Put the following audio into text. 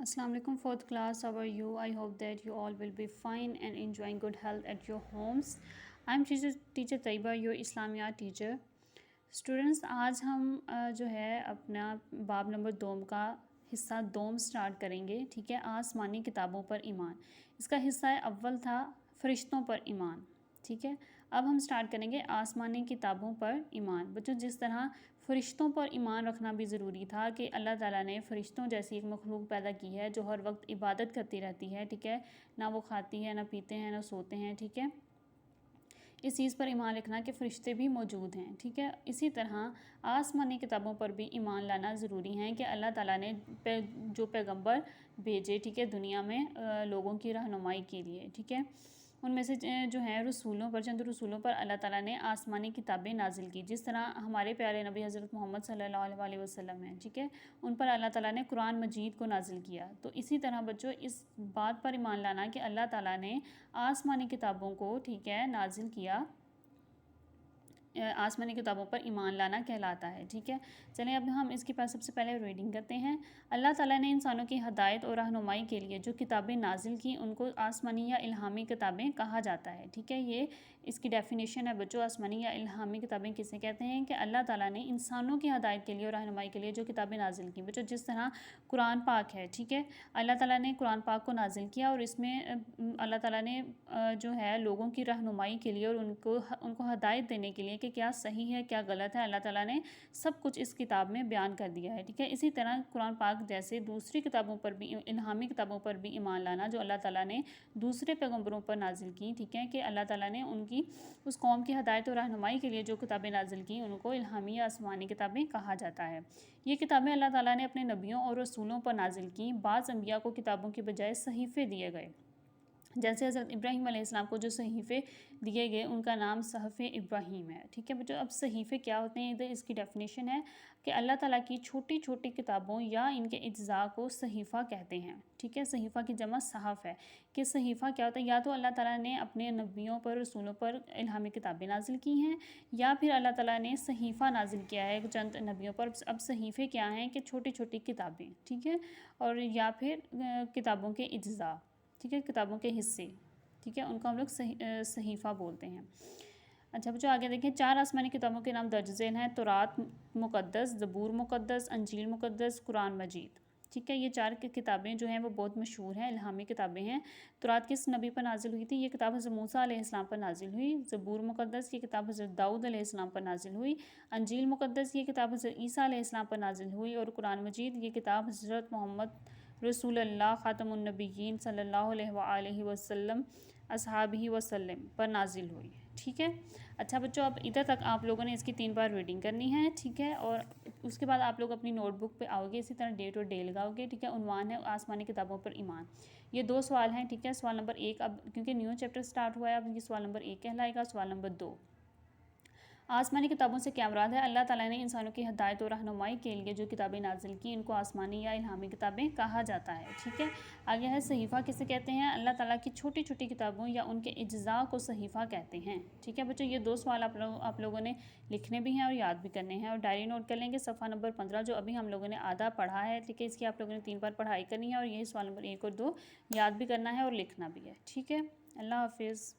Assalamu alaikum, fourth class. How are you? I hope that you all will be fine and enjoying good health at your homes. I'm teacher Taiba, your Islamiyat teacher. Students آج ہم جو ہے اپنا باب number دوم کا حصہ دوم سٹارٹ کریں گے. ٹھیک ہے. آسمانی کتابوں پر ایمان. اس کا حصہ اول تھا فرشتوں پر ایمان. ٹھیک ہے. اب ہم سٹارٹ کریں گے آسمانی کتابوں پر ایمان. بچوں جس طرح فرشتوں پر ایمان رکھنا بھی ضروری تھا کہ اللہ تعالیٰ نے فرشتوں جیسی ایک مخلوق پیدا کی ہے جو ہر وقت عبادت کرتی رہتی ہے. ٹھیک ہے. نہ وہ کھاتی ہے، نہ پیتے ہیں، نہ سوتے ہیں. ٹھیک ہے. اس چیز پر ایمان رکھنا کہ فرشتے بھی موجود ہیں. ٹھیک ہے. اسی طرح آسمانی کتابوں پر بھی ایمان لانا ضروری ہے کہ اللہ تعالیٰ نے جو پیغمبر بھیجے ٹھیک ہے دنیا میں لوگوں کی رہنمائی کے لیے. ٹھیک ہے. ان میں سے جو ہیں رسولوں پر چند رسولوں پر اللہ تعالیٰ نے آسمانی کتابیں نازل کی. جس طرح ہمارے پیارے نبی حضرت محمد صلی اللہ علیہ وسلم ہیں. ٹھیک ہے. ان پر اللہ تعالیٰ نے قرآن مجید کو نازل کیا. تو اسی طرح بچوں اس بات پر ایمان لانا کہ اللہ تعالیٰ نے آسمانی کتابوں کو ٹھیک ہے نازل کیا، آسمانی کتابوں پر ایمان لانا کہلاتا ہے. ٹھیک ہے. چلیں اب ہم اس کے پاس سب سے پہلے ریڈنگ کرتے ہیں. اللہ تعالیٰ نے انسانوں کی ہدایت اور رہنمائی کے لیے جو کتابیں نازل کی ان کو آسمانی یا الہامی کتابیں کہا جاتا ہے. ٹھیک ہے. یہ اس کی ڈیفینیشن ہے بچوں. آسمانی یا الہامی کتابیں کسے کہتے ہیں کہ اللہ تعالیٰ نے انسانوں کی ہدایت کے لیے اور رہنمائی کے لیے جو کتابیں نازل کی. بچوں جس طرح قرآن پاک ہے. ٹھیک ہے. اللہ تعالیٰ نے قرآن پاک کو نازل کیا اور اس میں اللہ تعالیٰ نے جو ہے لوگوں کی رہنمائی کے لیے اور ان کو ہدایت دینے کے لیے کہ کیا صحیح ہے کیا غلط ہے، اللہ تعالیٰ نے سب کچھ اس کتاب میں بیان کر دیا ہے. ٹھیک ہے. اسی طرح قرآن پاک جیسے دوسری کتابوں پر بھی الہامی کتابوں پر بھی ایمان لانا جو اللہ تعالیٰ نے دوسرے پیغمبروں پر نازل کی. ٹھیک ہے. کہ اللہ تعالیٰ نے ان کی اس قوم کی ہدایت اور رہنمائی کے لیے جو کتابیں نازل کی ان کو الہامی یا آسمانی کتابیں کہا جاتا ہے. یہ کتابیں اللہ تعالیٰ نے اپنے نبیوں اور رسولوں پر نازل کی. بعض انبیاء کو کتابوں کے بجائے صحیفے دیے گئے. جیسے حضرت ابراہیم علیہ السلام کو جو صحیفے دیے گئے ان کا نام صحف ابراہیم ہے. ٹھیک ہے بچوں. اب صحیفے کیا ہوتے ہیں ادھر اس کی ڈیفینیشن ہے کہ اللہ تعالیٰ کی چھوٹی چھوٹی کتابوں یا ان کے اجزاء کو صحیفہ کہتے ہیں. ٹھیک ہے. صحیفہ کی جمع صحف ہے. کہ صحیفہ کیا ہوتا ہے؟ یا تو اللہ تعالیٰ نے اپنے نبیوں پر رسولوں پر الہامی کتابیں نازل کی ہیں یا پھر اللہ تعالیٰ نے صحیفہ نازل کیا ہے چند نبیوں پر. اب صحیفے کیا ہیں کہ چھوٹی چھوٹی کتابیں. ٹھیک ہے. اور یا پھر کتابوں کے اجزاء. ٹھیک ہے. کتابوں کے حصے. ٹھیک ہے. ان کو ہم لوگ صحیفہ بولتے ہیں. اچھا بچوں آگے دیکھیں. 4 آسمانی کتابوں کے نام درج ذیل ہیں: تورات مقدس، زبور مقدس، انجیل مقدس، قرآن مجید. ٹھیک ہے. یہ 4 کتابیں جو ہیں وہ بہت مشہور ہیں، الہامی کتابیں ہیں. تورات کس نبی پر نازل ہوئی تھی؟ یہ کتاب حضرت موسیٰ علیہ السلام پر نازل ہوئی. زبور مقدس یہ کتاب حضرت داؤد علیہ السلام پر نازل ہوئی. انجیل مقدس یہ کتاب حضرت عیسیٰ علیہ السلام پر نازل ہوئی. اور قرآن مجید یہ کتاب حضرت محمد رسول اللہ خاتم النبیین صلی اللہ علیہ وآلہ وسلم اصحابہ وسلم پر نازل ہوئی. ٹھیک ہے. اچھا بچوں اب ادھر تک آپ لوگوں نے اس کی 3 بار ریڈنگ کرنی ہے. ٹھیک ہے. اور اس کے بعد آپ لوگ اپنی نوٹ بک پہ آؤ گے. اسی طرح ڈیٹ اور ڈے لگاؤ گے. ٹھیک ہے. عنوان ہے آسمانی کتابوں پر ایمان. یہ 2 سوال ہیں. ٹھیک ہے. سوال نمبر 1 اب کیونکہ نیو چیپٹر سٹارٹ ہوا ہے اب یہ سوال نمبر 1 کہلائے گا. سوال نمبر 2 آسمانی کتابوں سے کیا مراد ہے؟ اللہ تعالیٰ نے انسانوں کی ہدایت و رہنمائی کے لیے جو کتابیں نازل کی ان کو آسمانی یا الہامی کتابیں کہا جاتا ہے. ٹھیک ہے. آگے ہے صحیفہ کسے کہتے ہیں؟ اللہ تعالیٰ کی چھوٹی چھوٹی کتابوں یا ان کے اجزاء کو صحیفہ کہتے ہیں. ٹھیک ہے بچوں. یہ 2 سوال آپ لوگوں نے لکھنے بھی ہیں اور یاد بھی کرنے ہیں اور ڈائری نوٹ کر لیں گے. صفحہ نمبر 15 جو ابھی ہم لوگوں نے آدھا پڑھا ہے. ٹھیک ہے. اس کی آپ لوگوں نے 3 بار پڑھائی کرنی ہے اور یہی سوال نمبر 1 اور 2 یاد بھی کرنا ہے اور لکھنا بھی ہے. ٹھیک ہے. اللہ حافظ.